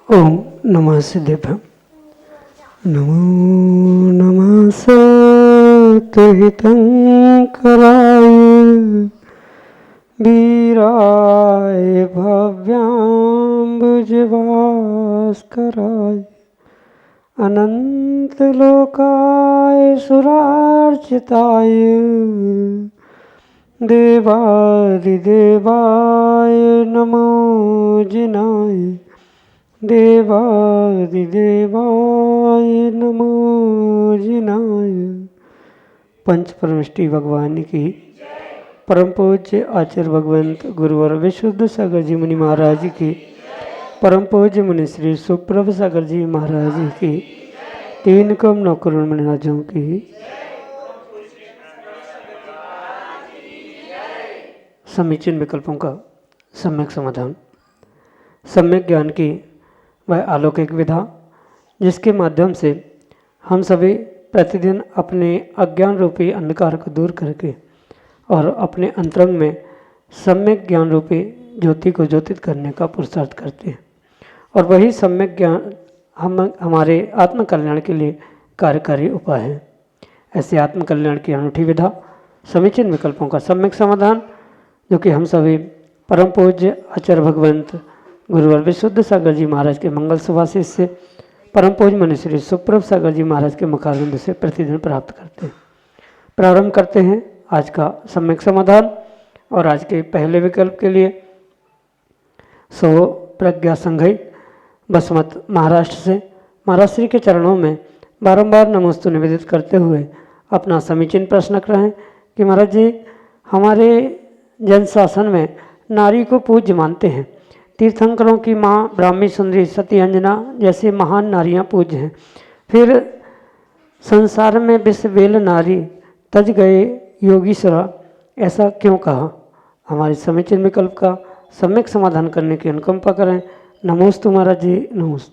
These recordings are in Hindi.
ओम नमः सिद्धेभ्यं। नमो नमः सत्यहितंकराय वीराय भव्याम्बुजभास्कराय अनंतलोकाय सुरार्चिताय देवादिदेवाय नमो जिनाय देवादिदेवाय नमो जिनाय। पंच परमेष्टि भगवान की परम पूज्य आचार्य भगवंत गुरुवर विशुद्ध सागर जी मुनि महाराज की परम पूज्य मुनि श्री सुप्रभ सागर जी महाराज की तीन कम 9 करोड़ मणिराजों की समीचीन विकल्पों का सम्यक समाधान। सम्यक ज्ञान की वह अलौकिक विधा जिसके माध्यम से हम सभी प्रतिदिन अपने अज्ञान रूपी अंधकार को दूर करके और अपने अंतरंग में सम्यक ज्ञान रूपी ज्योति को ज्योतित करने का पुरुषार्थ करते हैं और वही सम्यक ज्ञान हमारे आत्मकल्याण के लिए कार्यकारी उपाय है। ऐसे आत्मकल्याण की अनूठी विधा समीचीन विकल्पों का सम्यक समाधान जो कि हम सभी परम पूज्य आचार्य भगवंत गुरुवर विशुद्ध सागर जी महाराज के मंगल सुभाषिष से परम पूज्य मुनि श्री सुप्रभ सागर जी महाराज के मुखारविंद से प्रतिदिन प्राप्त करते हैं। प्रारंभ करते हैं आज का सम्यक समाधान और आज के पहले विकल्प के लिए सो प्रज्ञा संघई बसमत महाराष्ट्र से महाराज श्री के चरणों में बारंबार नमोस्तु निवेदित करते हुए अपना समीचीन प्रश्न रख रहे हैं कि महाराज जी हमारे जन शासन में नारी को पूज्य मानते हैं। तीर्थंकरों की माँ ब्राह्मी सुंदरी सती अंजना जैसी महान नारियाँ पूज्य हैं, फिर संसार में विश्व बेल नारी तज गए योगीश्वरा, ऐसा क्यों कहा? हमारे समीचीन विकल्प का सम्यक समाधान करने की अनुकंपा करें। नमोस्तु महाराज जी, नमोस्तु।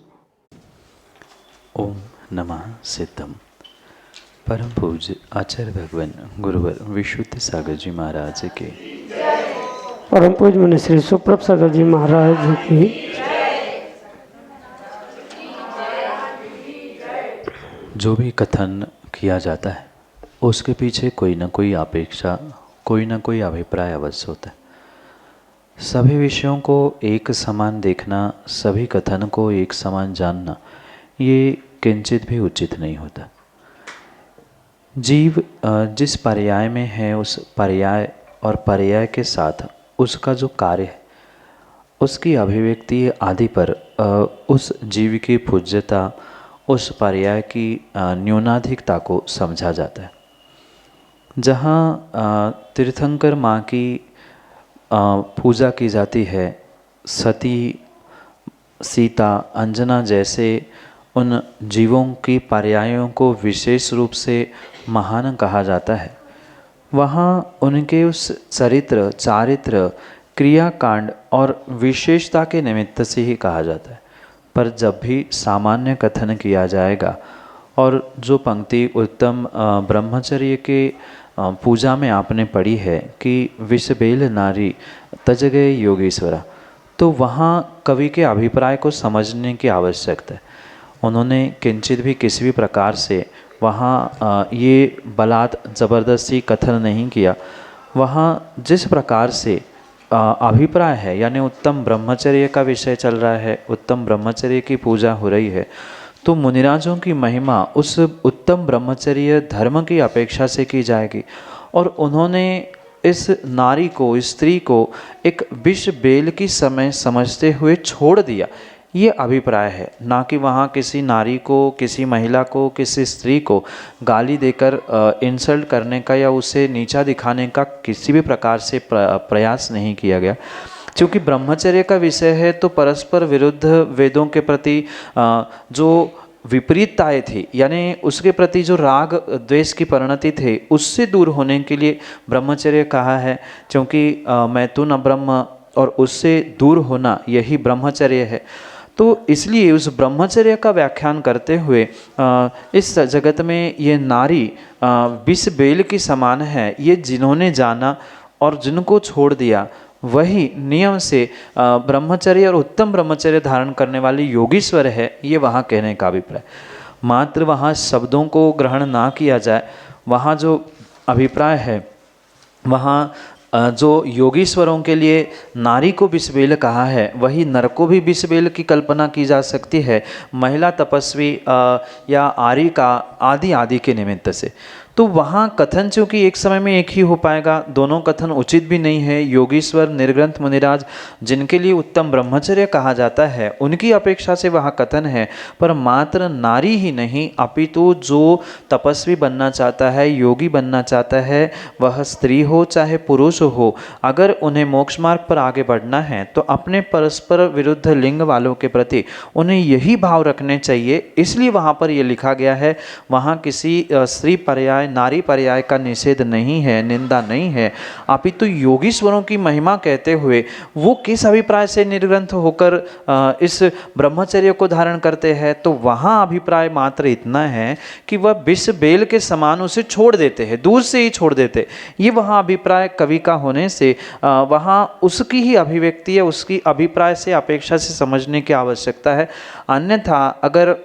ओम नमः सिद्धम। परम पूज्य आचार्य भगवान गुरुवर विशुद्ध सागर जी महाराज के परम पूज्य मुनि श्री सुप्रभ सागर जी महाराज की जो भी कथन किया जाता है उसके पीछे कोई ना कोई अपेक्षा, कोई ना कोई अभिप्राय अवश्य होता है। सभी विषयों को एक समान देखना, सभी कथन को एक समान जानना, ये किंचित भी उचित नहीं होता। जीव जिस पर्याय में है उस पर्याय और पर्याय के साथ उसका जो कार्य है उसकी अभिव्यक्ति आदि पर उस जीव की पूज्यता, उस पर्याय की न्यूनाधिकता को समझा जाता है। जहाँ तीर्थंकर माँ की पूजा की जाती है, सती, सीता, अंजना जैसे उन जीवों की पर्यायों को विशेष रूप से महान कहा जाता है, वहाँ उनके उस चरित्र, चारित्र, क्रियाकांड और विशेषता के निमित्त से ही कहा जाता है। पर जब भी सामान्य कथन किया जाएगा और जो पंक्ति उत्तम ब्रह्मचर्य के पूजा में आपने पढ़ी है कि विषबेल नारी तज गए योगीश्वरा, तो वहाँ कवि के अभिप्राय को समझने की आवश्यकता है। उन्होंने किंचित भी किसी भी प्रकार से वहाँ ये बलात् ज़बरदस्ती कथन नहीं किया। वहाँ जिस प्रकार से अभिप्राय है, यानी उत्तम ब्रह्मचर्य का विषय चल रहा है, उत्तम ब्रह्मचर्य की पूजा हो रही है, तो मुनिराजों की महिमा उस उत्तम ब्रह्मचर्य धर्म की अपेक्षा से की जाएगी। और उन्होंने इस नारी को, इस स्त्री को एक विष बेल की समय समझते हुए छोड़ दिया, ये अभिप्राय है। ना कि वहाँ किसी नारी को, किसी महिला को, किसी स्त्री को गाली देकर इंसल्ट करने का या उसे नीचा दिखाने का किसी भी प्रकार से प्रयास नहीं किया गया। क्योंकि ब्रह्मचर्य का विषय है तो परस्पर विरुद्ध वेदों के प्रति जो विपरीतताएं थी, यानी उसके प्रति जो राग द्वेष की परिणति थे, उससे दूर होने के लिए ब्रह्मचर्य कहा है। क्योंकि मैथुन ब्रह्म और उससे दूर होना यही ब्रह्मचर्य है। तो इसलिए उस ब्रह्मचर्य का व्याख्यान करते हुए इस जगत में ये नारी विष बेल की समान है, ये जिन्होंने जाना और जिनको छोड़ दिया वही नियम से ब्रह्मचर्य और उत्तम ब्रह्मचर्य धारण करने वाले योगीश्वर है, ये वहाँ कहने का अभिप्राय। मात्र वहाँ शब्दों को ग्रहण ना किया जाए, वहाँ जो अभिप्राय है, वहाँ जो योगीश्वरों के लिए नारी को बिस्बेल कहा है, वही नर को भी बिस्बेल की कल्पना की जा सकती है, महिला तपस्वी या आर्य का आदि आदि के निमित्त से। तो वहाँ कथन चूँकि एक समय में एक ही हो पाएगा, दोनों कथन उचित भी नहीं है। योगीश्वर निर्ग्रंथ मुनिराज जिनके लिए उत्तम ब्रह्मचर्य कहा जाता है, उनकी अपेक्षा से वहाँ कथन है। पर मात्र नारी ही नहीं, अपितु जो तपस्वी बनना चाहता है, योगी बनना चाहता है, वह स्त्री हो चाहे पुरुष हो, अगर उन्हें मोक्ष मार्ग पर आगे बढ़ना है तो अपने परस्पर विरुद्ध लिंग वालों के प्रति उन्हें यही भाव रखने चाहिए। इसलिए वहाँ पर यह लिखा गया है, वहाँ किसी स्त्री पर्याय नारी पर्याय का निषेध नहीं है, निंदा नहीं है, अपितु योगीश्वरों की महिमा कहते हुए वो किस अभिप्राय से निर्ग्रंथ होकर इस ब्रह्मचर्य को धारण करते हैं, तो वहाँ अभिप्राय मात्र इतना है कि वह विष बेल के समान उसे छोड़ देते हैं, दूर से ही छोड़ देते। ये वहाँ अभिप्राय कवि का होने से वहाँ उसकी ही अभिव्यक्ति है, उसकी अभिप्राय से अपेक्षा से समझने की आवश्यकता है। अन्यथा अगर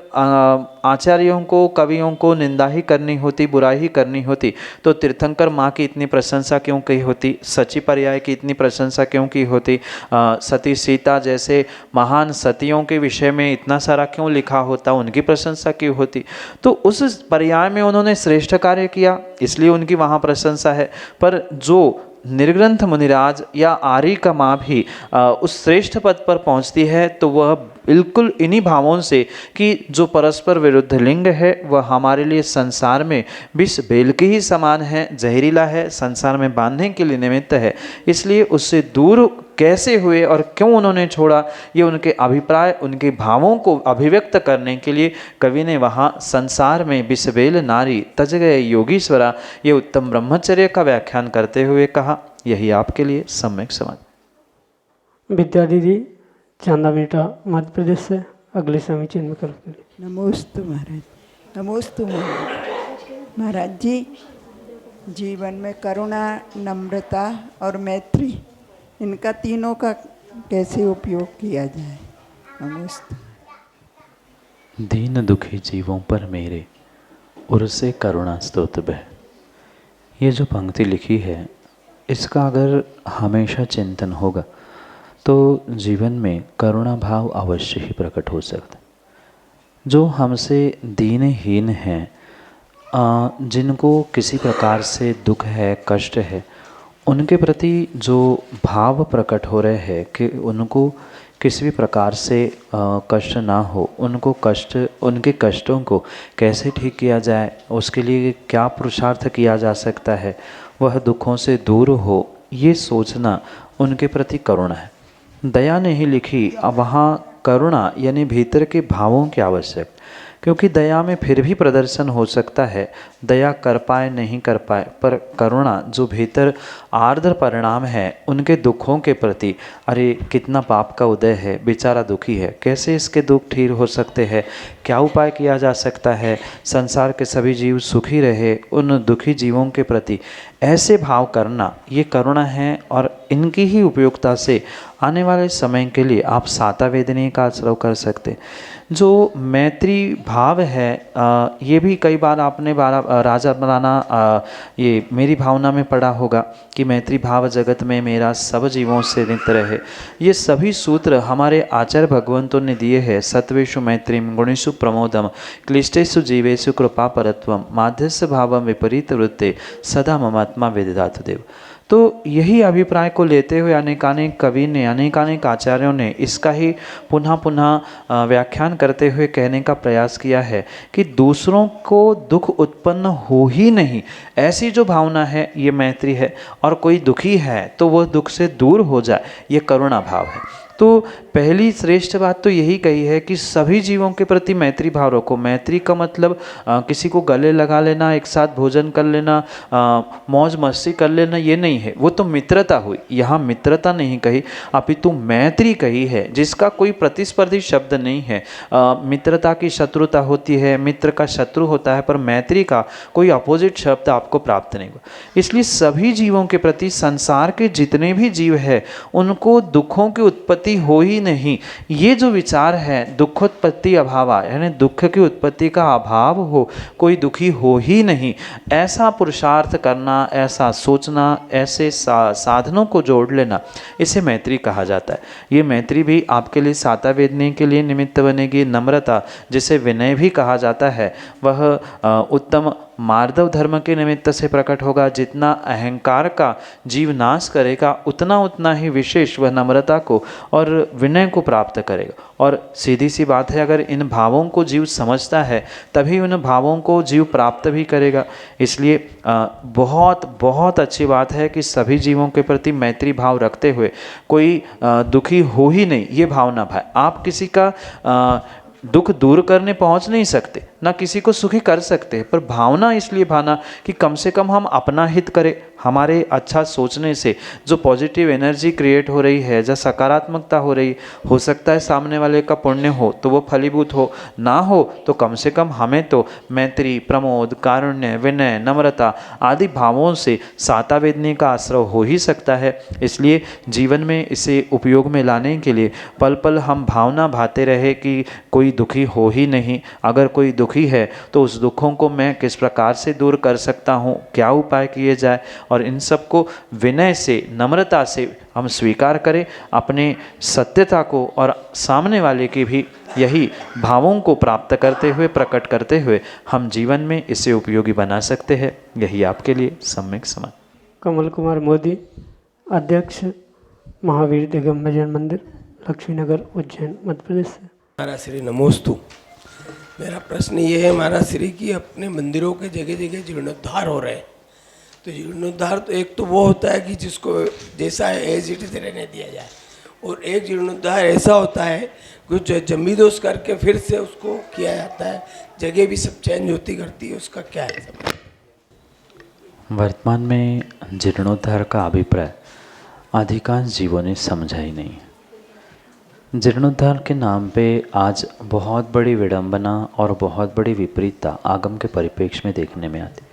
आचार्यों को, कवियों को निंदा ही करनी होती, बुराई ही करनी होती, तो तीर्थंकर माँ की इतनी प्रशंसा क्यों की होती, सची पर्याय की इतनी प्रशंसा क्यों की होती, सती सीता जैसे महान सतियों के विषय में इतना सारा क्यों लिखा होता, उनकी प्रशंसा क्यों होती। तो उस पर्याय में उन्होंने श्रेष्ठ कार्य किया, इसलिए उनकी वहाँ प्रशंसा है। पर जो निर्ग्रंथ मुनिराज या आर्य का माँ भी उस श्रेष्ठ पद पर पहुँचती है, तो वह बिल्कुल इन्हीं भावों से कि जो परस्पर विरुद्ध लिंग है वह हमारे लिए संसार में विष बेल के ही समान है, जहरीला है, संसार में बांधने के लिए निमित्त है। इसलिए उससे दूर कैसे हुए और क्यों उन्होंने छोड़ा, ये उनके अभिप्राय, उनके भावों को अभिव्यक्त करने के लिए कवि ने वहाँ संसार में विषबेल नारी तज गए योगीश्वरा, ये उत्तम ब्रह्मचर्य का व्याख्यान करते हुए कहा। यही आपके लिए सम्यक समझ। विद्या दीदी चांदा बेटा मध्य प्रदेश से अगले समीचीन विकल्प के लिए। नमोस्तु महाराज, नमोस्तु महाराज जी। जीवन में करुणा, नम्रता और मैत्री, इनका तीनों का कैसे उपयोग किया जाए। नमोस्तु। दीन दुखी जीवों पर मेरे उरसे करुणा स्तोत बह, ये जो पंक्ति लिखी है, इसका अगर हमेशा चिंतन होगा तो जीवन में करुणा भाव अवश्य ही प्रकट हो सकता है। जो हमसे दीनहीन हैं, जिनको किसी प्रकार से दुख है, कष्ट है, उनके प्रति जो भाव प्रकट हो रहे हैं कि उनको किसी भी प्रकार से कष्ट ना हो, उनके कष्टों को कैसे ठीक किया जाए, उसके लिए क्या पुरुषार्थ किया जा सकता है, वह दुखों से दूर हो, ये सोचना उनके प्रति करुणा है। दया नहीं लिखी, अब वहाँ करुणा यानी भीतर के भावों की आवश्यक, क्योंकि दया में फिर भी प्रदर्शन हो सकता है, दया कर पाए नहीं कर पाए, पर करुणा जो भीतर आर्द्र परिणाम है उनके दुखों के प्रति, अरे कितना पाप का उदय है, बेचारा दुखी है, कैसे इसके दुख ठीक हो सकते हैं, क्या उपाय किया जा सकता है, संसार के सभी जीव सुखी रहे, उन दुखी जीवों के प्रति ऐसे भाव करना, ये करुणा है। और इनकी ही उपयोगिता से आने वाले समय के लिए आप साता वेदनी का आश्रय कर सकते। जो मैत्री भाव है, ये भी कई बार आपने राजा बनाना ये मेरी भावना में पढ़ा होगा कि मैत्री भाव जगत में मेरा सब जीवों से नित रहे। ये सभी सूत्र हमारे आचार्य भगवंतों ने दिए हैं। सत्वेषु मैत्रीम, गुणेषु प्रमोदम, क्लिष्टेषु जीवेषु कृपा परत्वम, माध्यस्य भावम विपरीत वृत्ते, सदा ममात्मा वेदिदातु देव। तो यही अभिप्राय को लेते हुए अनेकानेक कवि ने, अनेकानेक आचार्यों ने इसका ही पुनः पुनः व्याख्यान करते हुए कहने का प्रयास किया है कि दूसरों को दुख उत्पन्न हो ही नहीं, ऐसी जो भावना है ये मैत्री है। और कोई दुखी है तो वह दुख से दूर हो जाए, ये करुणा भाव है। तो पहली श्रेष्ठ बात तो यही कही है कि सभी जीवों के प्रति मैत्री भाव रखो। मैत्री का मतलब किसी को गले लगा लेना, एक साथ भोजन कर लेना, मौज मस्ती कर लेना, ये नहीं है। वो तो मित्रता हुई, यहाँ मित्रता नहीं कही, अपितु मैत्री कही है, जिसका कोई प्रतिस्पर्धी शब्द नहीं है। मित्रता की शत्रुता होती है, मित्र का शत्रु होता है, पर मैत्री का कोई अपोजिट शब्द आपके आपको प्राप्त नहीं हुआ। इसलिए सभी जीवों के प्रति, संसार के जितने भी जीव हैं उनको दुखों की उत्पत्ति हो ही नहीं, ये जो विचार है दुखोत्पत्ति अभावा, यानी दुख की उत्पत्ति का अभाव हो, कोई दुखी हो ही नहीं, ऐसा पुरुषार्थ करना, ऐसा सोचना, ऐसे साधनों को जोड़ लेना, इसे मैत्री कहा जाता है। ये मैत्री भी आपके लिए साता वेदने के लिए निमित्त बनेगी। नम्रता, जिसे विनय भी कहा जाता है, वह उत्तम मार्दव धर्म के निमित्त से प्रकट होगा। जितना अहंकार का जीव नाश करेगा उतना ही विशेष वह नम्रता को और विनय को प्राप्त करेगा। और सीधी सी बात है, अगर इन भावों को जीव समझता है तभी उन भावों को जीव प्राप्त भी करेगा। इसलिए बहुत बहुत अच्छी बात है कि सभी जीवों के प्रति मैत्री भाव रखते हुए कोई दुखी हो ही नहीं, ये भावना भाई। आप किसी का दुख दूर करने पहुंच नहीं सकते, ना किसी को सुखी कर सकते, पर भावना इसलिए भाना कि कम से कम हम अपना हित करें। हमारे अच्छा सोचने से जो पॉजिटिव एनर्जी क्रिएट हो रही है, जो सकारात्मकता हो रही, हो सकता है सामने वाले का पुण्य हो तो वो फलीभूत हो, ना हो तो कम से कम हमें तो मैत्री, प्रमोद, कारुण्य, विनय, नम्रता आदि भावों से साता वेदने का आश्रय हो ही सकता है। इसलिए जीवन में इसे उपयोग में लाने के लिए पल पल हम भावना भाते रहे कि कोई दुखी हो ही नहीं। अगर कोई दुखी है तो उस दुखों को मैं किस प्रकार से दूर कर सकता हूँ, क्या उपाय किए जाए, और इन सब को विनय से, नम्रता से हम स्वीकार करें, अपने सत्यता को और सामने वाले की भी यही भावों को प्राप्त करते हुए, प्रकट करते हुए हम जीवन में इसे उपयोगी बना सकते हैं। यही आपके लिए सम्यक समाधान। कमल कुमार मोदी, अध्यक्ष महावीर दिगम भजन मंदिर, लक्ष्मीनगर, उज्जैन, मध्य प्रदेश से। महाराज श्री नमोस्तु। मेरा प्रश्न ये है महाराज श्री कि अपने मंदिरों के जगह जगह जीर्णोद्धार हो रहे हैं, तो जीर्णोद्धार तो एक तो वो होता है कि जिसको जैसा है एज इट इज रहने दिया जाए, और एक जीर्णोद्धार ऐसा होता है कुछ जमीदोष करके फिर से उसको किया जाता है, जगह भी सब चेंज होती करती है, उसका क्या है? वर्तमान में जीर्णोद्धार का अभिप्राय अधिकांश जीवों ने समझा ही नहीं। जीर्णोद्धार के नाम पे आज बहुत बड़ी विडंबना और बहुत बड़ी विपरीतता आगम के परिप्रेक्ष्य में देखने में आती।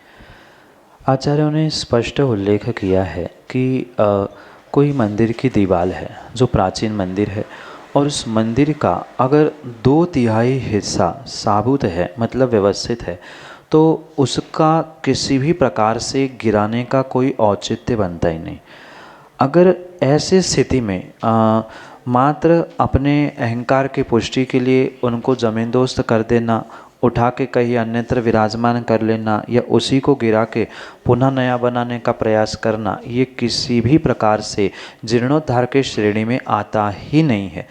आचार्यों ने स्पष्ट उल्लेख किया है कि कोई मंदिर की दीवार है जो प्राचीन मंदिर है, और उस मंदिर का अगर 2/3 हिस्सा साबुत है, मतलब व्यवस्थित है, तो उसका किसी भी प्रकार से गिराने का कोई औचित्य बनता ही नहीं। अगर ऐसी स्थिति में मात्र अपने अहंकार की पुष्टि के लिए उनको जमींदोस्त कर देना, उठा के कहीं अन्यत्र विराजमान कर लेना, या उसी को गिरा के पुनः नया बनाने का प्रयास करना, ये किसी भी प्रकार से जीर्णोद्धार के श्रेणी में आता ही नहीं है।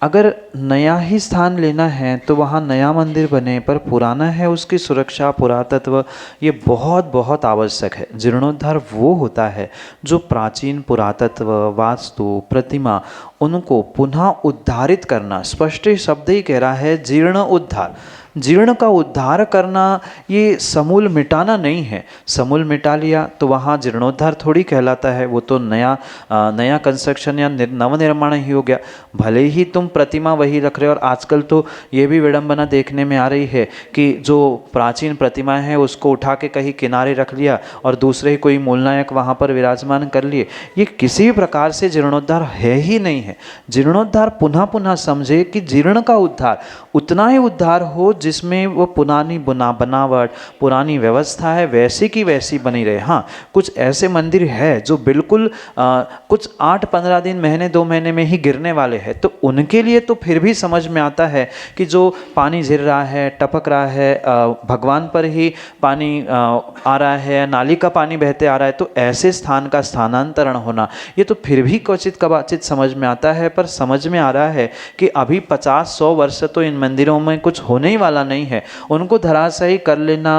अगर नया ही स्थान लेना है तो वहाँ नया मंदिर बने, पर पुराना है उसकी सुरक्षा, पुरातत्व ये बहुत बहुत आवश्यक है। जीर्णोद्धार वो होता है जो प्राचीन पुरातत्व, वास्तु, प्रतिमा, उनको पुनः उद्धारित करना। स्पष्ट शब्द ही कह रहा है जीर्ण उद्धार। जीर्ण का उद्धार करना ये समूल मिटाना नहीं है। समूल मिटा लिया तो वहाँ जीर्णोद्धार थोड़ी कहलाता है, वो तो नया कंस्ट्रक्शन या नवनिर्माण ही हो गया। भले ही तुम प्रतिमा वही रख रहे हो, और आजकल तो ये भी विडंबना देखने में आ रही है कि जो प्राचीन प्रतिमा है उसको उठा के कहीं किनारे रख लिया और दूसरे ही कोई मूलनायक वहाँ पर विराजमान कर लिए। ये किसी भी प्रकार से जीर्णोद्धार है ही नहीं है। जीर्णोद्धार पुनः पुनः समझे कि जीर्ण का उद्धार उतना ही उद्धार हो जिसमें वो पुरानी बनावट, पुरानी व्यवस्था है वैसी की वैसी बनी रहे। हाँ, कुछ ऐसे मंदिर है जो बिल्कुल कुछ 8-15 दिन, महीने 2 महीने में ही गिरने वाले हैं, तो उनके लिए तो फिर भी समझ में आता है कि जो पानी गिर रहा है, टपक रहा है, भगवान पर ही पानी आ रहा है, नाली का पानी बहते आ रहा है, तो ऐसे स्थान का स्थानांतरण होना ये तो फिर भी क्वचित कदाचित समझ में आता है। पर समझ में आ रहा है कि अभी 50-100 वर्ष तो इन मंदिरों में कुछ होने ही वाला नहीं है, उनको धराशायी कर लेना,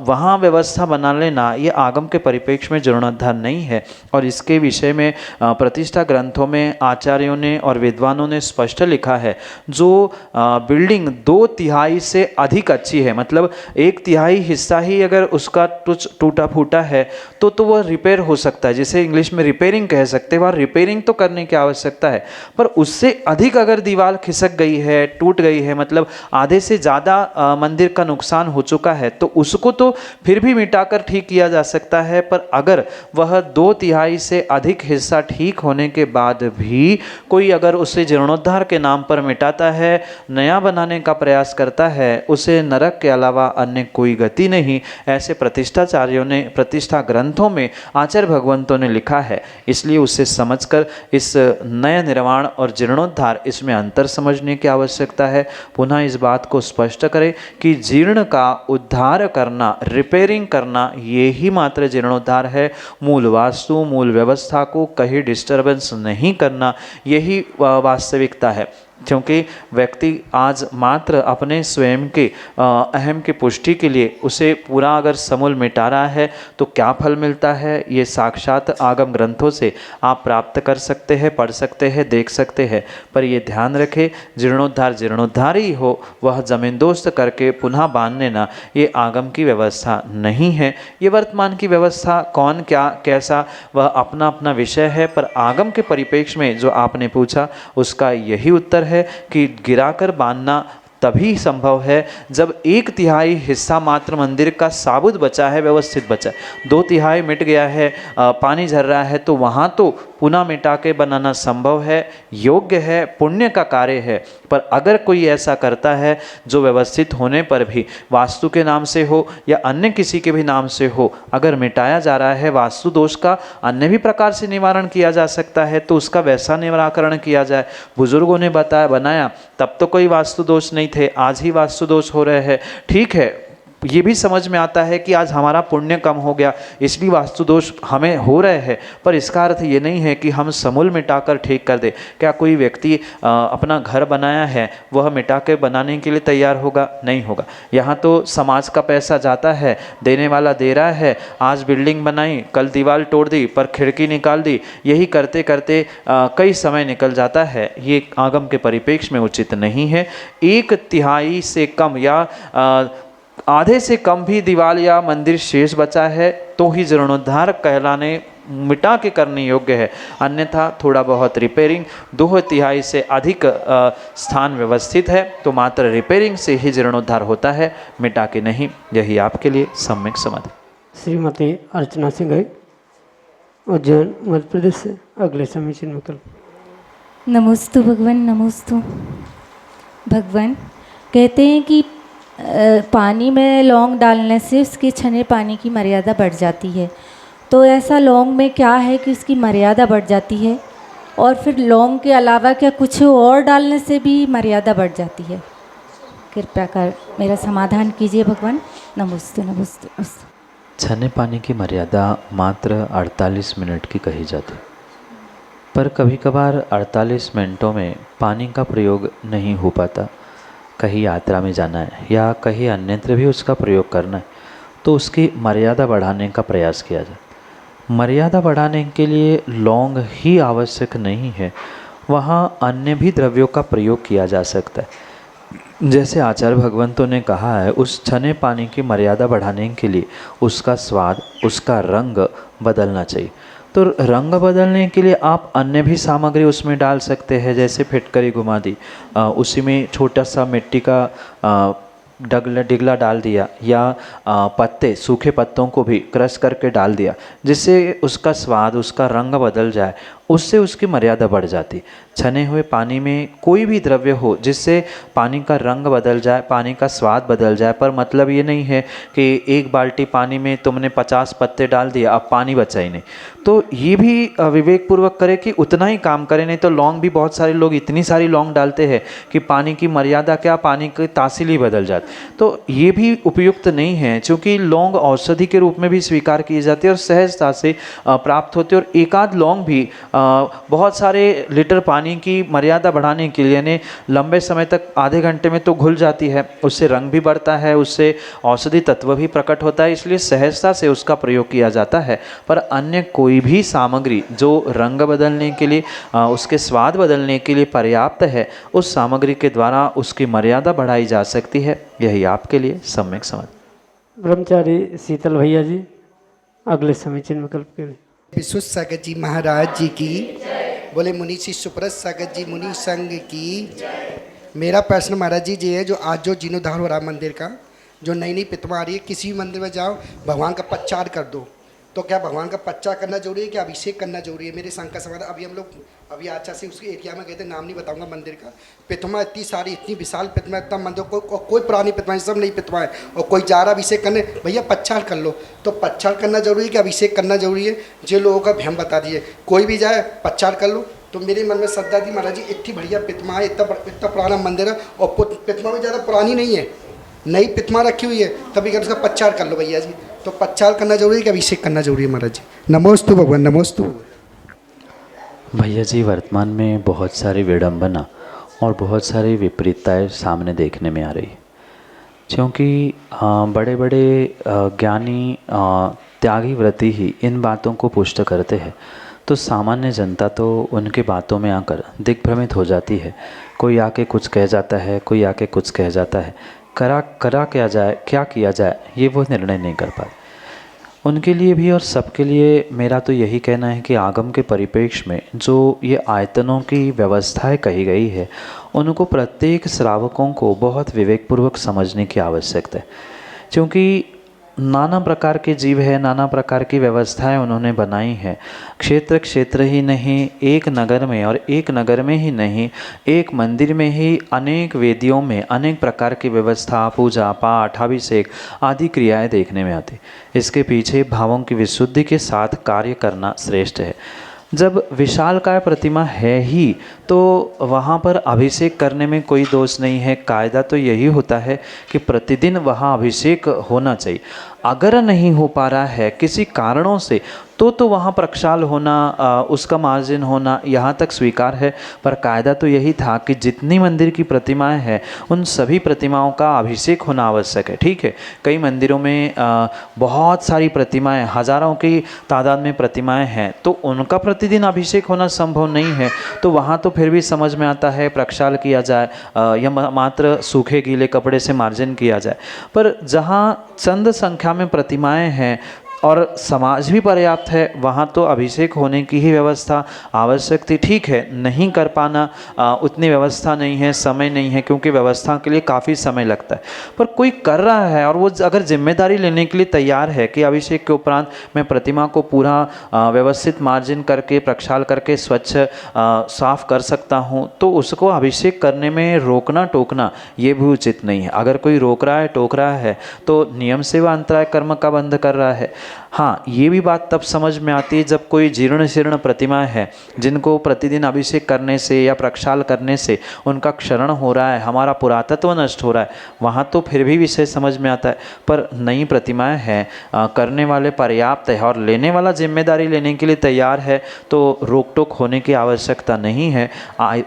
वहाँ व्यवस्था बना लेना, ये आगम के परिप्रेक्ष्य में जीर्णोद्धार नहीं है। और इसके विषय में प्रतिष्ठा ग्रंथों में आचार्यों ने और विद्वानों ने स्पष्ट लिखा है, जो बिल्डिंग 2/3 से अधिक अच्छी है, मतलब 1/3 हिस्सा ही अगर उसका कुछ टूटा फूटा है तो वह रिपेयर हो सकता है, जिसे इंग्लिश में रिपेयरिंग कह सकते हैं। वह रिपेयरिंग तो करने की आवश्यकता सकता है, पर उससे अधिक अगर दीवार खिसक गई है, टूट गई है, मतलब आधे से ज़्यादा मंदिर का नुकसान हो चुका है, तो उसको तो फिर भी मिटाकर ठीक किया जा सकता है। पर अगर वह 2/3 से अधिक हिस्सा ठीक होने के बाद भी कोई अगर उसे जीर्णोद्धार के नाम पर मिटाता है, नया बनाने का प्रयास करता है, उसे नरक के अलावा अन्य कोई गति नहीं, ऐसे प्रतिष्ठाचार्यों ने, प्रतिष्ठा ग्रंथों में आचार्य भगवंतों ने लिखा है। इसलिए उसे समझकर इस नया निर्माण और जीर्णोद्धार, इसमें अंतर समझने की आवश्यकता है। पुनः इस बात को स्पष्ट करें कि जीर्ण का उद्धार करना, रिपेयरिंग करना, ये ही मात्र जीर्णोद्धार है। मूल वास्तु, मूल व्यवस्था को कहीं डिस्टर्बेंस नहीं करना, यही वास्तविकता है। क्योंकि व्यक्ति आज मात्र अपने स्वयं के अहम की पुष्टि के लिए उसे पूरा अगर समूल मिटा रहा है, तो क्या फल मिलता है, ये साक्षात आगम ग्रंथों से आप प्राप्त कर सकते हैं, पढ़ सकते हैं, देख सकते हैं। पर ये ध्यान रखें, जीर्णोद्धार जीर्णोद्धार ही हो, वह जमींदोस्त करके पुनः बांध लेना ये आगम की व्यवस्था नहीं है। ये वर्तमान की व्यवस्था, कौन क्या कैसा, वह अपना अपना विषय है। पर आगम के परिप्रेक्ष्य में जो आपने पूछा, उसका यही उत्तर है कि गिराकर बांधना तभी संभव है जब 1/3 हिस्सा मात्र मंदिर का साबुत बचा है, व्यवस्थित बचा है। 2/3 मिट गया है, पानी झर रहा है, तो वहाँ तो पुनः मिटा के बनाना संभव है, योग्य है, पुण्य का कार्य है। पर अगर कोई ऐसा करता है जो व्यवस्थित होने पर भी वास्तु के नाम से हो या अन्य किसी के भी नाम से हो, अगर मिटाया जा रहा है, वास्तु दोष का अन्य भी प्रकार से निवारण किया जा सकता है, तो उसका वैसा निराकरण किया जाए। बुजुर्गों ने बताया, बनाया तब तो कोई वास्तु दोष नहीं थे, आज ही वास्तु दोष हो रहे हैं। ठीक है, ये भी समझ में आता है कि आज हमारा पुण्य कम हो गया, इसलिए वास्तु दोष हमें हो रहे हैं। पर इसका अर्थ ये नहीं है कि हम समूल मिटाकर ठीक कर दे। क्या कोई व्यक्ति अपना घर बनाया है, वह मिटा के बनाने के लिए तैयार होगा? नहीं होगा। यहाँ तो समाज का पैसा जाता है, देने वाला दे रहा है। आज बिल्डिंग बनाई, कल दीवार तोड़ दी, पर खिड़की निकाल दी, यही करते करते कई समय निकल जाता है। ये आगम के परिप्रेक्ष्य में उचित नहीं है। 1/3 से कम या आधे से कम भी दीवार या मंदिर शेष बचा है तो ही जीर्णोद्धार कहलाने, मिटा के करने योग्य है। अन्यथा थोड़ा बहुत रिपेयरिंग, 2/3 से अधिक स्थान व्यवस्थित है तो मात्र रिपेयरिंग से ही जीर्णोद्धार होता है, मिटा के नहीं। यही आपके लिए सम्यक समाधि। श्रीमती अर्चना सिंह, उज्जैन मध्य प्रदेश से अगले समीचीन विकल्प। नमोस्तु भगवान, नमोस्तु भगवान। कहते हैं कि पानी में लौंग डालने से उसके छने पानी की मर्यादा बढ़ जाती है, तो ऐसा लौंग में क्या है कि उसकी मर्यादा बढ़ जाती है? और फिर लौंग के अलावा क्या कुछ और डालने से भी मर्यादा बढ़ जाती है? कृपया कर मेरा समाधान कीजिए भगवान। नमोस्तु नमोस्तु नमोस्तु। छने पानी की मर्यादा मात्र 48 मिनट की कही जाती, पर कभी कभार 48 मिनटों में पानी का प्रयोग नहीं हो पाता। कहीं यात्रा में जाना है या कहीं अन्यत्र भी उसका प्रयोग करना है, तो उसकी मर्यादा बढ़ाने का प्रयास किया जाए। मर्यादा बढ़ाने के लिए लौंग ही आवश्यक नहीं है, वहाँ अन्य भी द्रव्यों का प्रयोग किया जा सकता है। जैसे आचार्य भगवंतों ने कहा है, उस छने पानी की मर्यादा बढ़ाने के लिए उसका स्वाद, उसका रंग बदलना चाहिए। तो रंग बदलने के लिए आप अन्य भी सामग्री उसमें डाल सकते हैं। जैसे फिटकरी घुमा दी, उसी में छोटा सा मिट्टी का डिगला डाल दिया, या पत्ते, सूखे पत्तों को भी क्रश करके डाल दिया, जिससे उसका स्वाद, उसका रंग बदल जाए, उससे उसकी मर्यादा बढ़ जाती। छने हुए पानी में कोई भी द्रव्य हो जिससे पानी का रंग बदल जाए, पानी का स्वाद बदल जाए, पर मतलब ये नहीं है कि एक बाल्टी पानी में तुमने 50 पत्ते डाल दिए, अब पानी बचा ही नहीं। तो ये भी विवेकपूर्वक करें कि उतना ही काम करें। नहीं तो लौंग भी बहुत सारे लोग इतनी सारी लौंग डालते हैं कि पानी की मर्यादा क्या, पानी की तासील ही बदल जाती। तो ये भी उपयुक्त नहीं है, क्योंकि लौंग औषधि के रूप में भी स्वीकार की जाती है और सहजता से प्राप्त होती है। और एकाध लौंग भी बहुत सारे लीटर पानी की मर्यादा बढ़ाने के लिए, यानी लंबे समय तक, आधे घंटे में तो घुल जाती है, उससे रंग भी बढ़ता है, उससे औषधि तत्व भी प्रकट होता है, इसलिए सहजता से उसका प्रयोग किया जाता है। पर अन्य कोई भी सामग्री जो रंग बदलने के लिए, उसके स्वाद बदलने के लिए पर्याप्त है, उस सामग्री के द्वारा उसकी मर्यादा बढ़ाई जा सकती है। यही आपके लिए सम्यक समझ। ब्रह्मचारी शीतल भैया जी, अगले समीचीन विकल्प के लिए। विश्वसागर जी महाराज जी की, बोले मुनि श्री सुप्रत सागर जी मुनि संघ की। मेरा प्रश्न महाराज जी ये है, जो आज जो जीर्णोद्धार हो रहा है मंदिर का, जो नई नई प्रतिमा आ रही है, किसी भी मंदिर में जाओ भगवान का प्रचार कर दो, तो क्या भगवान का प्रचार करना जरूरी है, क्या अभिषेक करना जरूरी है? मेरे शंका सवाल है। अभी हम लोग अभी अच्छा से उसके एरिया में गए थे, नाम नहीं बताऊंगा मंदिर का, प्रतिमा इतनी सारी, इतनी विशाल प्रतिमा, इतना मंदिर, कोई पुरानी प्रतिमा, सब नई प्रतिमा है, और कोई जा रहा अभिषेक करने, भैया प्रचार कर लो। तो प्रचार करना जरूरी है कि अभिषेक करना जरूरी है? जो लोगों का भ्रम बता दिए, कोई भी जाए प्रचार कर लो। तो मेरे मन में श्रद्धा थी, महाराज जी इतनी बढ़िया प्रतिमा है, इतना पुराना मंदिर है, और प्रतिमा भी ज़्यादा पुरानी नहीं है, नई प्रतिमा रखी हुई है, तभी कर उसका प्रचार कर लो भैया जी। तो प्रचार करना जरूरी है कि अभिषेक करना जरूरी है महाराज जी? नमोस्तु भगवान, नमोस्तु। भैया जी, वर्तमान में बहुत सारी विडंबना और बहुत सारी विपरीतताएं सामने देखने में आ रही है, क्योंकि बड़े बड़े ज्ञानी त्यागी व्रती ही इन बातों को पुष्ट करते हैं, तो सामान्य जनता तो उनके बातों में आकर दिग्भ्रमित हो जाती है। कोई आके कुछ कह जाता है, कोई आके कुछ कह जाता है, करा क्या जाए, क्या किया जाए, ये वो निर्णय नहीं कर पाते। उनके लिए भी और सबके लिए मेरा तो यही कहना है कि आगम के परिप्रेक्ष्य में जो ये आयतनों की व्यवस्थाएं कही गई है, उनको प्रत्येक श्रावकों को बहुत विवेकपूर्वक समझने की आवश्यकता है, क्योंकि नाना प्रकार के जीव है, नाना प्रकार की व्यवस्थाएं उन्होंने बनाई हैं। क्षेत्र ही नहीं, एक नगर में, और एक नगर में ही नहीं, एक मंदिर में ही अनेक वेदियों में अनेक प्रकार की व्यवस्था, पूजा पाठ, अभिषेक आदि क्रियाएं देखने में आती। इसके पीछे भावों की विशुद्धि के साथ कार्य करना श्रेष्ठ है। जब विशालकाय प्रतिमा है ही तो वहाँ पर अभिषेक करने में कोई दोष नहीं है। कायदा तो यही होता है कि प्रतिदिन वहाँ अभिषेक होना चाहिए। अगर नहीं हो पा रहा है किसी कारणों से तो वहाँ प्रक्षाल होना, उसका मार्जिन होना यहाँ तक स्वीकार है। पर कायदा तो यही था कि जितनी मंदिर की प्रतिमाएं हैं उन सभी प्रतिमाओं का अभिषेक होना आवश्यक है। ठीक है, कई मंदिरों में बहुत सारी प्रतिमाएं, हजारों की तादाद में प्रतिमाएं हैं, तो उनका प्रतिदिन अभिषेक होना संभव नहीं है। तो वहाँ तो फिर भी समझ में आता है प्रक्षाल किया जाए या मात्र सूखे गीले कपड़े से मार्जिन किया जाए। पर जहाँ चंद संख्या में प्रतिमाएं हैं और समाज भी पर्याप्त है, वहाँ तो अभिषेक होने की ही व्यवस्था आवश्यक थी। ठीक है, नहीं कर पाना, उतनी व्यवस्था नहीं है, समय नहीं है, क्योंकि व्यवस्था के लिए काफ़ी समय लगता है। पर कोई कर रहा है और वो अगर जिम्मेदारी लेने के लिए तैयार है कि अभिषेक के उपरांत मैं प्रतिमा को पूरा व्यवस्थित मार्जिन करके, प्रक्षाल करके स्वच्छ साफ कर सकता हूँ, तो उसको अभिषेक करने में रोकना टोकना ये भी उचित नहीं है। अगर कोई रोक रहा है, टोक रहा है, तो नियम सेवा अंतराय कर्म का बंध कर रहा है। हाँ, ये भी बात तब समझ में आती है जब कोई जीर्ण शीर्ण प्रतिमा है जिनको प्रतिदिन अभिषेक करने से या प्रक्षाल करने से उनका क्षरण हो रहा है, हमारा पुरातत्व नष्ट हो रहा है, वहाँ तो फिर भी विषय समझ में आता है। पर नई प्रतिमाएं हैं, करने वाले पर्याप्त है और लेने वाला जिम्मेदारी लेने के लिए तैयार है, तो रोक टोक होने की आवश्यकता नहीं है।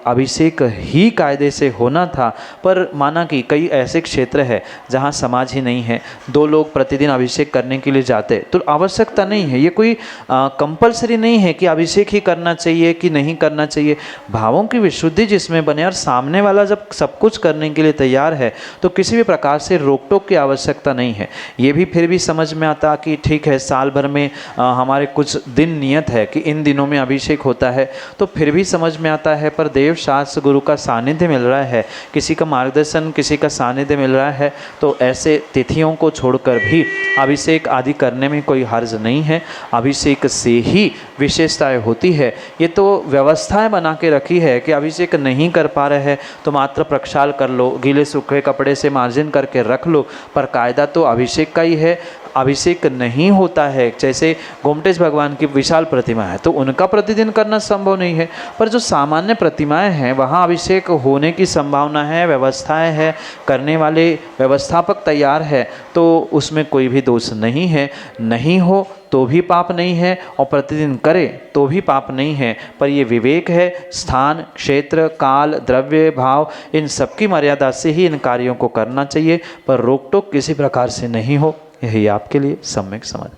अभिषेक ही कायदे से होना था, पर माना कि कई ऐसे क्षेत्र है जहाँ समाज ही नहीं है, 2 लोग प्रतिदिन अभिषेक करने के लिए जाते, तो आवश्यकता नहीं है। ये कोई कंपलसरी नहीं है कि अभिषेक ही करना चाहिए कि नहीं करना चाहिए। भावों की विशुद्धि जिसमें बने और सामने वाला जब सब कुछ करने के लिए तैयार है तो किसी भी प्रकार से रोक टोक की आवश्यकता नहीं है। ये भी फिर भी समझ में आता कि ठीक है, साल भर में हमारे कुछ दिन नियत है कि इन दिनों में अभिषेक होता है, तो फिर भी समझ में आता है। पर देव शास्त्र गुरु का सानिध्य मिल रहा है, किसी का मार्गदर्शन, किसी का सानिध्य मिल रहा है, तो ऐसे तिथियों को छोड़कर भी अभिषेक आदि करने में कोई हर्ज नहीं है। अभिषेक से ही विशेषताएं होती है। ये तो व्यवस्थाएं बना के रखी है कि अभिषेक नहीं कर पा रहे हैं तो मात्र प्रक्षाल कर लो, गीले सूखे कपड़े से मार्जिन करके रख लो, पर कायदा तो अभिषेक का ही है। अभिषेक नहीं होता है, जैसे गोमटेश भगवान की विशाल प्रतिमा है तो उनका प्रतिदिन करना संभव नहीं है, पर जो सामान्य प्रतिमाएं हैं वहाँ अभिषेक होने की संभावना है, व्यवस्थाएं है, करने वाले व्यवस्थापक तैयार है, तो उसमें कोई भी दोष नहीं है। नहीं हो तो भी पाप नहीं है और प्रतिदिन करे तो भी पाप नहीं है। पर ये विवेक है, स्थान, क्षेत्र, काल, द्रव्य, भाव, इन सबकी मर्यादा से ही इन कार्यों को करना चाहिए, पर रोक टोक किसी प्रकार से नहीं हो। यही आपके लिए सम्यक समझ।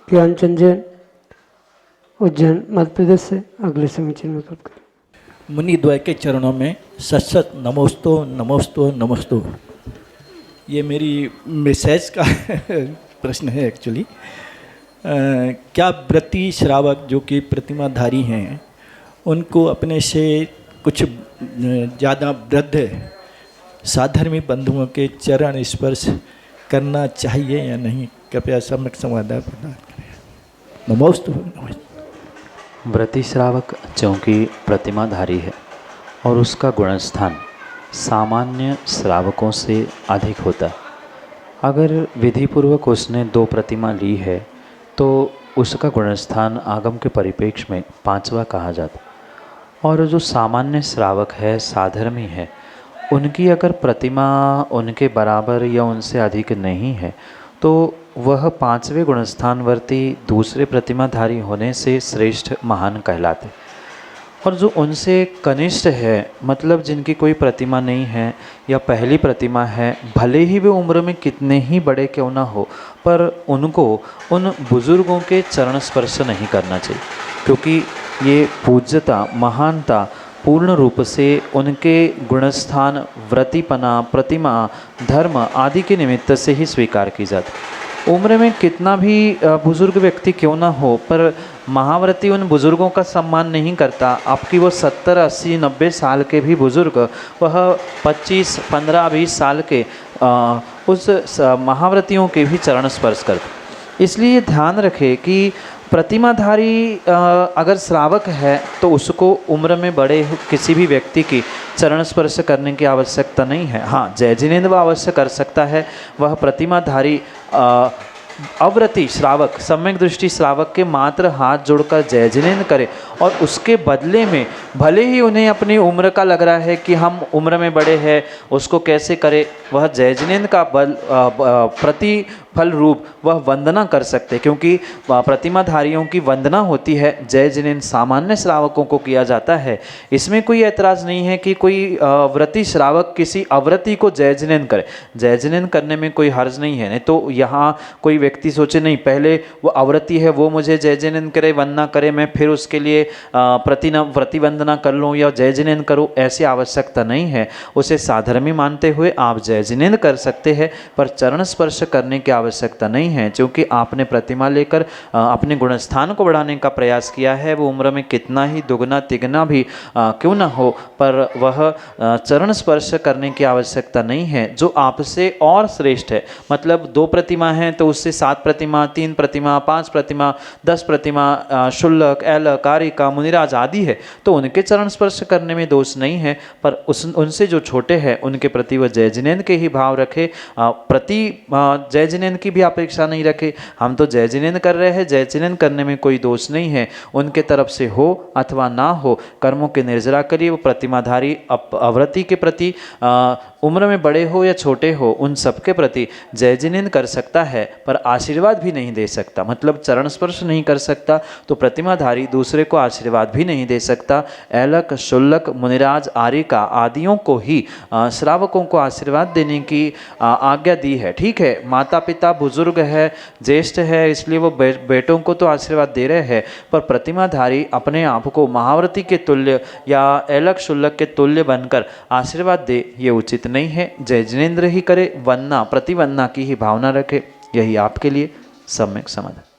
ज्ञानचंद जैन, उज्जैन, मध्य प्रदेश से अगले समीचीन में कल्प करें। मुनि द्वय के चरणों में सत नमोस्तु नमोस्तु नमोस्तु। ये मेरी मैसेज का प्रश्न है एक्चुअली। क्या व्रती श्रावक जो कि प्रतिमाधारी हैं उनको अपने से कुछ ज़्यादा वृद्ध साधर्मी बंधुओं के चरण स्पर्श करना चाहिए या नहीं? कृपया सम्यक समाधान प्रदान करें। नमोस्तु भगवान। व्रती श्रावक चूँकि प्रतिमाधारी है और उसका गुणस्थान सामान्य श्रावकों से अधिक होता है, अगर विधिपूर्वक उसने 2 प्रतिमा ली है तो उसका गुणस्थान आगम के परिप्रेक्ष्य में 5वां कहा जाता है। और जो सामान्य श्रावक है, साधर्मी है, उनकी अगर प्रतिमा उनके बराबर या उनसे अधिक नहीं है तो वह 5वें गुणस्थानवर्ती दूसरे प्रतिमाधारी होने से श्रेष्ठ महान कहलाते। और जो उनसे कनिष्ठ है, मतलब जिनकी कोई प्रतिमा नहीं है या पहली प्रतिमा है, भले ही वे उम्र में कितने ही बड़े क्यों ना हो, पर उनको उन बुज़ुर्गों के चरण स्पर्श नहीं करना चाहिए, क्योंकि ये पूज्यता, महानता पूर्ण रूप से उनके गुणस्थान, व्रतिपना, प्रतिमा, धर्म आदि के निमित्त से ही स्वीकार की जाती। उम्र में कितना भी बुज़ुर्ग व्यक्ति क्यों ना हो, पर महाव्रती उन बुज़ुर्गों का सम्मान नहीं करता। आपकी वो 70, 80, 90 साल के भी बुज़ुर्ग वह 25, 15, 20 साल के उस महाव्रतियों के भी चरण स्पर्श करते। इसलिए ध्यान रखें कि प्रतिमाधारी अगर श्रावक है तो उसको उम्र में बड़े किसी भी व्यक्ति की चरण स्पर्श करने की आवश्यकता नहीं है। हाँ, जय जिनेंद्र वह अवश्य कर सकता है। वह प्रतिमाधारी अव्रती श्रावक, सम्यक दृष्टि श्रावक के मात्र हाथ जोड़कर जय जिनेंद्र करे और उसके बदले में भले ही उन्हें अपनी उम्र का लग रहा है कि हम उम्र में बड़े हैं, उसको कैसे करे, वह जय जिनेंद्र का प्रतिफल रूप वह वंदना कर सकते, क्योंकि प्रतिमाधारियों की वंदना होती है। जय जिनेंद्र सामान्य श्रावकों को किया जाता है। इसमें कोई ऐतराज़ नहीं है कि कोई व्रती श्रावक किसी अव्रती को जय जिनेंद्र करे। जय जिनेंद्र करने में कोई हर्ज नहीं है। नहीं तो यहाँ कोई व्यक्ति सोचे नहीं, पहले वो अव्रती है वो मुझे जय जिनेंद्र करे, वंदना करे, मैं फिर उसके लिए व्रती वंदना कर लूँ या जय जिनेंद्र करूँ, ऐसी आवश्यकता नहीं है। उसे साधर्मी मानते हुए आप जय जिनेंद्र कर सकते हैं, पर चरण स्पर्श करने की आवश्यकता नहीं है, क्योंकि आपने प्रतिमा लेकर अपने गुणस्थान को बढ़ाने का प्रयास किया है। वो उम्र में कितना ही दुगना तिगना भी क्यों ना हो, पर वह चरण स्पर्श करने की आवश्यकता नहीं है। जो आपसे और श्रेष्ठ है, मतलब 2 प्रतिमा हैं तो उससे 7 प्रतिमा, 3 प्रतिमा, 5 प्रतिमा, 10 प्रतिमा, शुल्लक, ऐलक, कारिका, मुनिराज आदि है, तो उनके चरण स्पर्श करने में दोष नहीं है। पर उनसे जो छोटे हैं उनके प्रति वह जय जिनेंद्र के ही भाव रखे, प्रति जय जिनेंद्र की भी अपेक्षा नहीं रखे। हम तो जय जिनेंद्र कर रहे हैं, जय जिनेंद्र करने में कोई दोष नहीं है। उनके तरफ से हो अथवा ना हो, कर्मों के निर्जरा करिए। वो प्रतिमाधारी अव्रती के प्रति उम्र में बड़े हो या छोटे हो, उन सबके प्रति जय जिनेंद्र कर सकता है, पर आशीर्वाद भी नहीं दे सकता, मतलब चरण स्पर्श नहीं कर सकता। तो प्रतिमाधारी दूसरे को आशीर्वाद भी नहीं दे सकता। ऐलक, शुल्लक, मुनिराज, आरिका आदियों को ही श्रावकों को आशीर्वाद देने की आज्ञा दी है। ठीक है, माता पिता बुजुर्ग है, ज्येष्ठ है, इसलिए वो बेटों को तो आशीर्वाद दे रहे हैं, पर प्रतिमाधारी अपने आप को महाव्रती के तुल्य या ऐलक शुल्लक के तुल्य बनकर आशीर्वाद दे, ये उचित नहीं है। जय जिनेंद्र ही करे, वंदना प्रतिवंदना की ही भावना रखे, यही आपके लिए सम्यक समाधान।